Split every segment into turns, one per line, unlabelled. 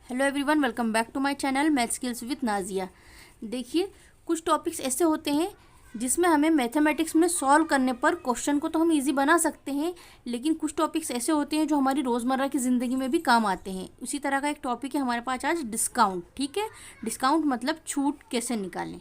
Hello everyone, welcome back to my channel math skills with Nazia. देखिए, कुछ topics ऐसे होते हैं जिसमें हमें मैथमेटिक्स में सॉल्व करने पर क्वेश्चन को तो हम इजी बना सकते हैं, लेकिन कुछ टॉपिक्स ऐसे होते हैं जो हमारी रोज़मर्रा की ज़िंदगी में भी काम आते हैं। उसी तरह का एक टॉपिक है हमारे पास आज, डिस्काउंट। ठीक है, डिस्काउंट मतलब छूट कैसे निकालें।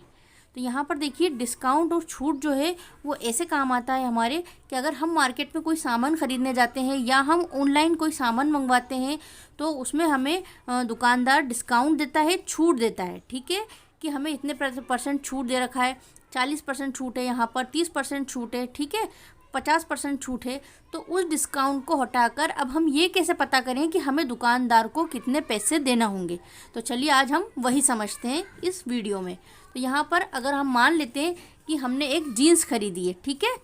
तो यहाँ पर देखिए, डिस्काउंट और छूट जो है वो ऐसे काम आता है हमारे कि अगर हम मार्केट में कोई सामान ख़रीदने जाते हैं या हम ऑनलाइन कोई सामान मंगवाते हैं तो उसमें हमें दुकानदार डिस्काउंट देता है, छूट देता है। ठीक है, कि हमें इतने % छूट दे रखा है, 40% छूट है, यहाँ पर 30% छूट है, ठीक है, 50% छूट है। तो उस डिस्काउंट को हटाकर अब हम ये कैसे पता करें कि हमें दुकानदार को कितने पैसे देना होंगे। तो चलिए आज हम वही समझते हैं इस वीडियो में। तो यहाँ पर अगर हम मान लेते हैं कि हमने एक जीन्स खरीदी है, ठीक है,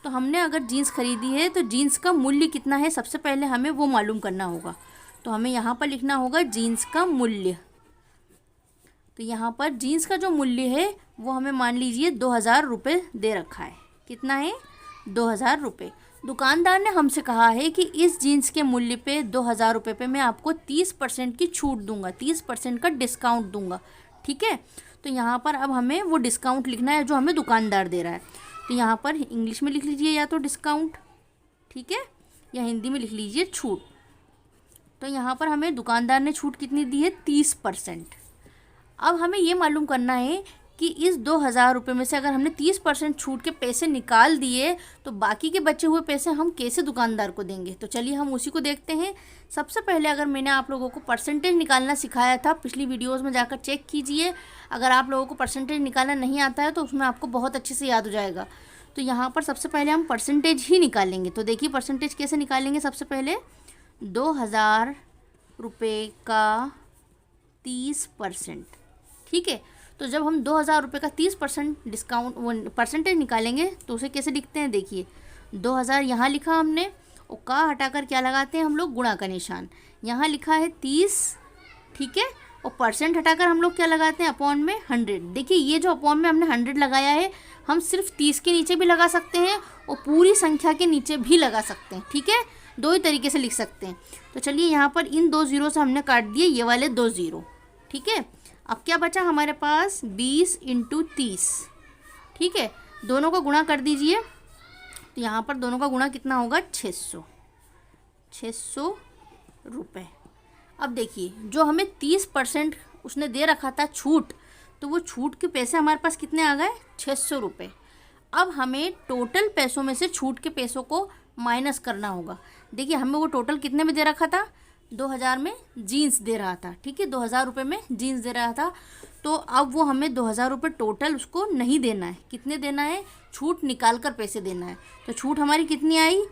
तो हमने अगर जीन्स खरीदी है तो जीन्स का मूल्य कितना है सबसे पहले हमें वो मालूम करना होगा। तो हमें यहाँ पर लिखना होगा जीन्स का मूल्य। तो यहाँ पर जीन्स का जो मूल्य है वो हमें मान लीजिए 2000 रुपये दे रखा है। कितना है? 2000 रुपये। दुकानदार ने हमसे कहा है कि इस जीन्स के मूल्य पे 2000 रुपये पे मैं आपको 30% की छूट दूंगा, 30% का डिस्काउंट दूंगा। ठीक है, तो यहाँ पर अब हमें वो डिस्काउंट लिखना है जो हमें दुकानदार दे रहा है। तो यहाँ पर इंग्लिश में लिख लीजिए या तो डिस्काउंट, ठीक है, या हिंदी में लिख लीजिए छूट। तो यहाँ पर हमें दुकानदार ने छूट कितनी दी है? 30%। अब हमें ये मालूम करना है कि इस 2000 रुपये में से अगर हमने 30% छूट के पैसे निकाल दिए तो बाकी के बचे हुए पैसे हम कैसे दुकानदार को देंगे। तो चलिए हम उसी को देखते हैं। सबसे पहले अगर मैंने आप लोगों को परसेंटेज निकालना सिखाया था, पिछली वीडियोस में जाकर चेक कीजिए। अगर आप लोगों को परसेंटेज निकालना नहीं आता है तो उसमें आपको बहुत अच्छे से याद हो जाएगा। तो यहाँ पर सबसे पहले हम परसेंटेज ही निकालेंगे। तो देखिए परसेंटेज कैसे निकालेंगे। सबसे पहले 2000 रुपये का 30%, ठीक है। तो जब हम 2000 रुपये का 30% डिस्काउंट परसेंटेज निकालेंगे तो उसे कैसे लिखते हैं? देखिए 2000 यहाँ लिखा हमने और का हटाकर क्या लगाते हैं हम लोग? गुणा का निशान। यहाँ लिखा है 30, ठीक है, और परसेंट हटाकर हम लोग क्या लगाते हैं? अपॉन में 100। देखिए ये जो अपॉन में हमने 100 लगाया है, हम सिर्फ 30 के नीचे भी लगा सकते हैं और पूरी संख्या के नीचे भी लगा सकते हैं। ठीक है, दो ही तरीके से लिख सकते हैं। तो चलिए यहाँ पर इन 2 ज़ीरो से हमने काट दिए ये वाले 2 ज़ीरो, ठीक है। अब क्या बचा हमारे पास? 20 × 30, ठीक है, दोनों को गुणा कर दीजिए। तो यहाँ पर दोनों का गुणा कितना होगा? 600 रुपये। अब देखिए जो हमें 30% उसने दे रखा था छूट, तो वो छूट के पैसे हमारे पास कितने आ गए? 600 रुपये। अब हमें टोटल पैसों में से छूट के पैसों को माइनस करना होगा। देखिए हमें वो टोटल कितने में दे रखा था? 2000 में जीन्स दे रहा था, ठीक है, 2000 रुपये में जीन्स दे रहा था। तो अब वो हमें 2000 रुपये टोटल उसको नहीं देना है। कितने देना है? छूट निकाल कर पैसे देना है। तो छूट हमारी कितनी आई?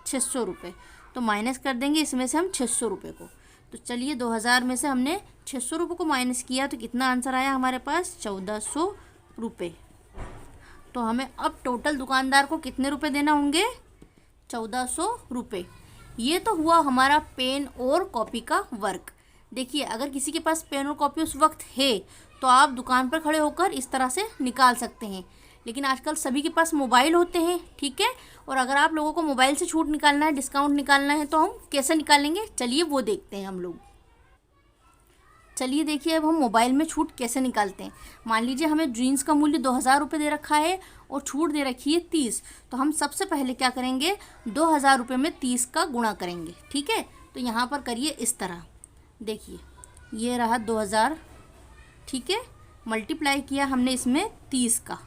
600 रुपये। तो माइनस कर देंगे इसमें से हम 600 रुपये को। तो चलिए 2000 में से हमने 600 रुपये को माइनस किया तो कितना आंसर आया हमारे पास? 1400 रुपये। तो हमें अब टोटल दुकानदार को कितने रुपये देना होंगे? 1400 रुपये। ये तो हुआ हमारा पेन और कॉपी का वर्क। देखिए अगर किसी के पास पेन और कॉपी उस वक्त है तो आप दुकान पर खड़े होकर इस तरह से निकाल सकते हैं, लेकिन आजकल सभी के पास मोबाइल होते हैं, ठीक है। और अगर आप लोगों को मोबाइल से छूट निकालना है, डिस्काउंट निकालना है, तो हम कैसे निकालेंगे? चलिए वो देखते हैं हम लोग। चलिए देखिए अब हम मोबाइल में छूट कैसे निकालते हैं। मान लीजिए हमें जीन्स का मूल्य 2000 रुपये दे रखा है और छूट दे रखी है 30। तो हम सबसे पहले क्या करेंगे? 2000 रुपये में 30 का गुणा करेंगे, ठीक है। तो यहाँ पर करिए इस तरह। देखिए ये रहा 2000, ठीक है, मल्टीप्लाई किया हमने इसमें 30 का,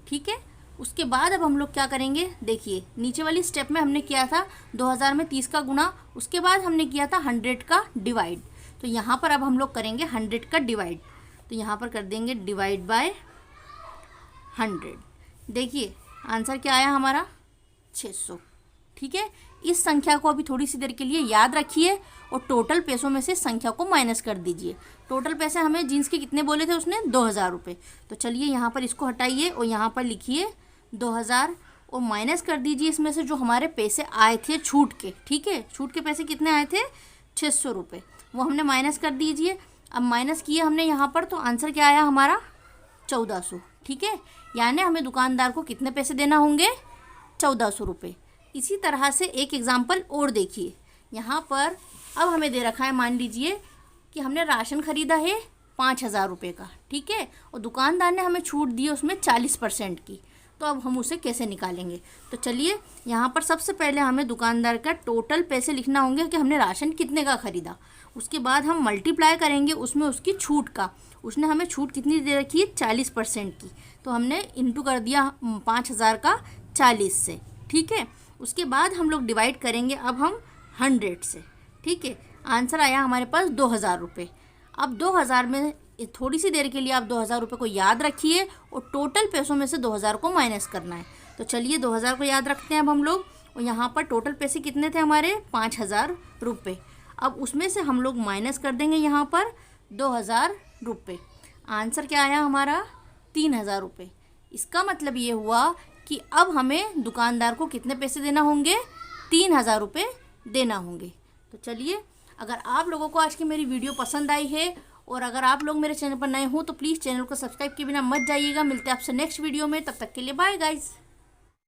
ठीक है। उसके बाद अब हम लोग क्या करेंगे? देखिए नीचे वाली स्टेप में हमने किया था 2000 में 30 का गुणा, उसके बाद हमने किया था 100 का डिवाइड। तो यहाँ पर अब हम लोग करेंगे 100 का डिवाइड। तो यहाँ पर कर देंगे डिवाइड बाय 100। देखिए आंसर क्या आया हमारा? 600, ठीक है। इस संख्या को अभी थोड़ी सी देर के लिए याद रखिए और टोटल पैसों में से संख्या को माइनस कर दीजिए। टोटल पैसे हमें जीन्स के कितने बोले थे उसने? 2000 रुपये। तो चलिए यहाँ पर इसको हटाइए और यहाँ पर लिखिए 2000 और माइनस कर दीजिए इसमें से जो हमारे पैसे आए थे छूट के, ठीक है। छूट के पैसे कितने आए थे? 600 रुपये। वो हमने माइनस कर दीजिए। अब माइनस किए हमने यहाँ पर, तो आंसर क्या आया हमारा? 1400, ठीक है। यानी हमें दुकानदार को कितने पैसे देना होंगे? 1400 रुपये। इसी तरह से एक एग्जाम्पल और देखिए। यहाँ पर अब हमें दे रखा है, मान लीजिए कि कि हमने राशन ख़रीदा है 5,000 रुपये का, ठीक है, और दुकानदार ने हमें छूट दी है उसमें 40% की। तो अब हम उसे कैसे निकालेंगे? तो चलिए यहाँ पर सबसे पहले हमें दुकानदार का टोटल पैसे लिखना होंगे कि हमने राशन कितने का ख़रीदा। उसके बाद हम मल्टीप्लाई करेंगे उसमें उसकी छूट का। उसने हमें छूट कितनी दे रखी है? 40% की। तो हमने इंटू कर दिया 5,000 का 40 से, ठीक है। उसके बाद हम लोग डिवाइड करेंगे अब हम 100 से, ठीक है। आंसर आया हमारे पास 2,000 रुपये। अब 2,000 में थोड़ी सी देर के लिए आप 2,000 रुपये को याद रखिए और टोटल पैसों में से 2,000 को माइनस करना है। तो चलिए 2,000 को याद रखते हैं अब हम लोग। और यहाँ पर टोटल पैसे कितने थे हमारे? 5,000 रुपये। अब उसमें से हम लोग माइनस कर देंगे यहाँ पर 2,000 रुपये। आंसर क्या आया हमारा? 3,000 रुपये। इसका मतलब ये हुआ कि अब हमें दुकानदार को कितने पैसे देना होंगे? 3,000 रुपये देना होंगे। तो चलिए, अगर आप लोगों को आज की मेरी वीडियो पसंद आई है और अगर आप लोग मेरे चैनल पर नए हो तो प्लीज़ चैनल को सब्सक्राइब किए बिना मत जाइएगा। मिलते हैं आपसे नेक्स्ट वीडियो में, तब तक के लिए बाय गाइज़।